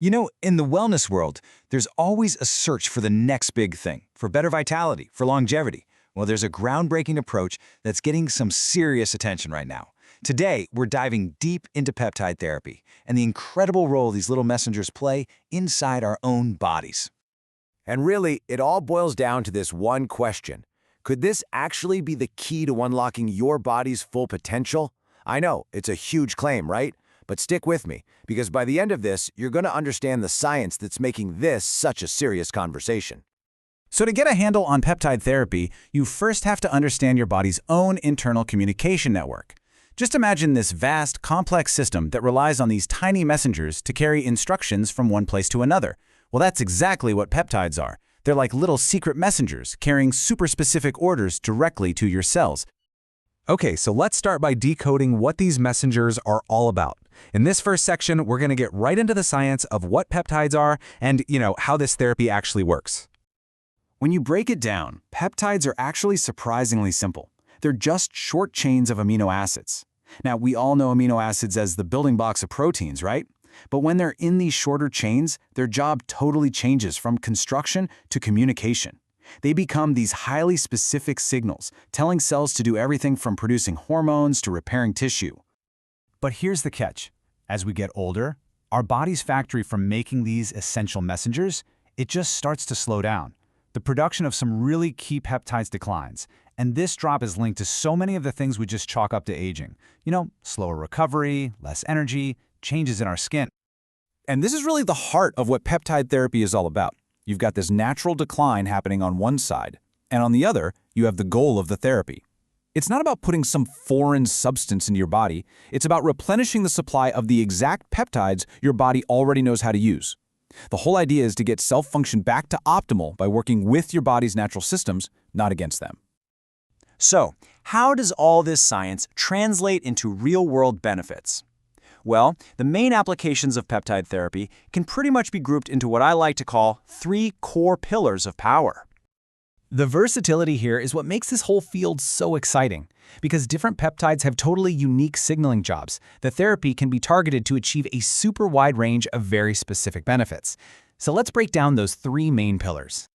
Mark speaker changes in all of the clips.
Speaker 1: You know, in the wellness world, there's always a search for the next big thing, for better vitality, for longevity. Well, there's a groundbreaking approach that's getting some serious attention right now. Today, we're diving deep into peptide therapy and the incredible role these little messengers play inside our own bodies.
Speaker 2: And really, it all boils down to this one question. Could this actually be the key to unlocking your body's full potential? I know, it's a huge claim, right? But stick with me, because by the end of this, you're going to understand the science that's making this such a serious conversation.
Speaker 3: So to get a handle on peptide therapy, you first have to understand your body's own internal communication network. Just imagine this vast, complex system that relies on these tiny messengers to carry instructions from one place to another. Well, that's exactly what peptides are. They're like little secret messengers carrying super specific orders directly to your cells.
Speaker 4: Okay, so let's start by decoding what these messengers are all about. In this first section, we're going to get right into the science of what peptides are and, how this therapy actually works.
Speaker 3: When you break it down, peptides are actually surprisingly simple. They're just short chains of amino acids. Now, we all know amino acids as the building blocks of proteins, right? But when they're in these shorter chains, their job totally changes from construction to communication. They become these highly specific signals, telling cells to do everything from producing hormones to repairing tissue. But here's the catch. As we get older, our body's factory for making these essential messengers, it just starts to slow down. The production of some really key peptides declines, and this drop is linked to so many of the things we just chalk up to aging. Slower recovery, less energy, changes in our skin.
Speaker 4: And this is really the heart of what peptide therapy is all about. You've got this natural decline happening on one side, and on the other, you have the goal of the therapy. It's not about putting some foreign substance into your body. It's about replenishing the supply of the exact peptides your body already knows how to use. The whole idea is to get cell function back to optimal by working with your body's natural systems, not against them.
Speaker 1: So, how does all this science translate into real-world benefits? Well, the main applications of peptide therapy can pretty much be grouped into what I like to call 3 core pillars of power.
Speaker 3: The versatility here is what makes this whole field so exciting. Because different peptides have totally unique signaling jobs, the therapy can be targeted to achieve a super wide range of very specific benefits. So let's break down those 3 main pillars.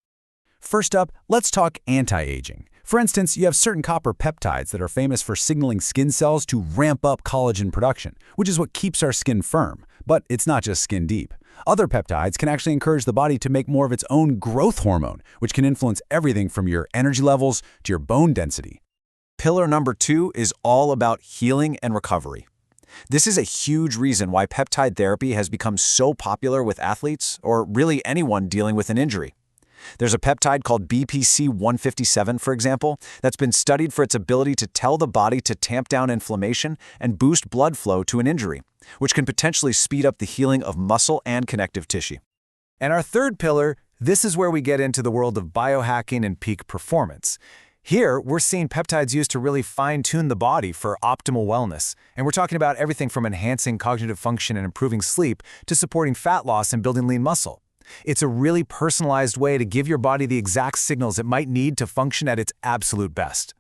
Speaker 3: First up, let's talk anti-aging. For instance, you have certain copper peptides that are famous for signaling skin cells to ramp up collagen production, which is what keeps our skin firm. But it's not just skin deep. Other peptides can actually encourage the body to make more of its own growth hormone, which can influence everything from your energy levels to your bone density.
Speaker 1: Pillar number 2 is all about healing and recovery. This is a huge reason why peptide therapy has become so popular with athletes, or really anyone dealing with an injury. There's a peptide called BPC-157, for example, that's been studied for its ability to tell the body to tamp down inflammation and boost blood flow to an injury, which can potentially speed up the healing of muscle and connective tissue.
Speaker 2: And our third pillar, this is where we get into the world of biohacking and peak performance. Here, we're seeing peptides used to really fine-tune the body for optimal wellness. And we're talking about everything from enhancing cognitive function and improving sleep to supporting fat loss and building lean muscle. It's a really personalized way to give your body the exact signals it might need to function at its absolute best.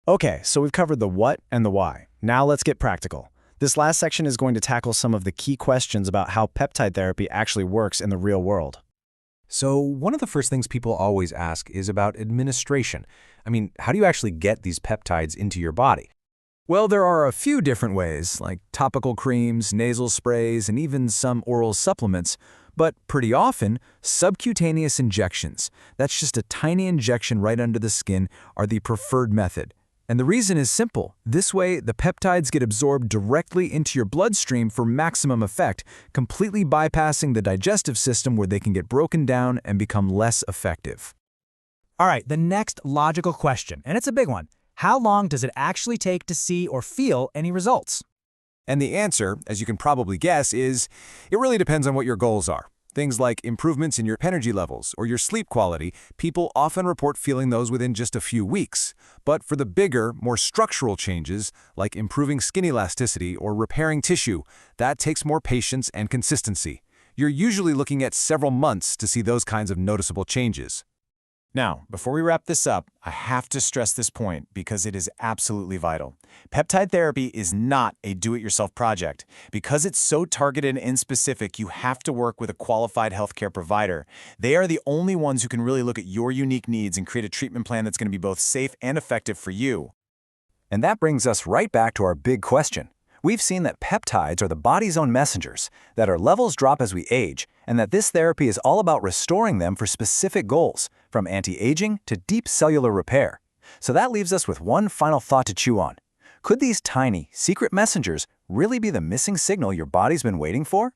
Speaker 5: Okay, so we've covered the what and the why. Now let's get practical. This last section is going to tackle some of the key questions about how peptide therapy actually works in the real world.
Speaker 4: So one of the first things people always ask is about administration. How do you actually get these peptides into your body? Well, there are a few different ways, like topical creams, nasal sprays, and even some oral supplements. But pretty often, subcutaneous injections, that's just a tiny injection right under the skin, are the preferred method. And the reason is simple. This way, the peptides get absorbed directly into your bloodstream for maximum effect, completely bypassing the digestive system where they can get broken down and become less effective.
Speaker 6: All right, the next logical question, and it's a big one. How long does it actually take to see or feel any results?
Speaker 2: And the answer, as you can probably guess, is it really depends on what your goals are. Things like improvements in your energy levels or your sleep quality, people often report feeling those within just a few weeks. But for the bigger, more structural changes, like improving skin elasticity or repairing tissue, that takes more patience and consistency. You're usually looking at several months to see those kinds of noticeable changes.
Speaker 1: Now, before we wrap this up, I have to stress this point because it is absolutely vital. Peptide therapy is not a do-it-yourself project. Because it's so targeted and specific, you have to work with a qualified healthcare provider. They are the only ones who can really look at your unique needs and create a treatment plan that's going to be both safe and effective for you.
Speaker 2: And that brings us right back to our big question. We've seen that peptides are the body's own messengers, that our levels drop as we age, and that this therapy is all about restoring them for specific goals, from anti-aging to deep cellular repair. So that leaves us with one final thought to chew on. Could these tiny, secret messengers really be the missing signal your body's been waiting for?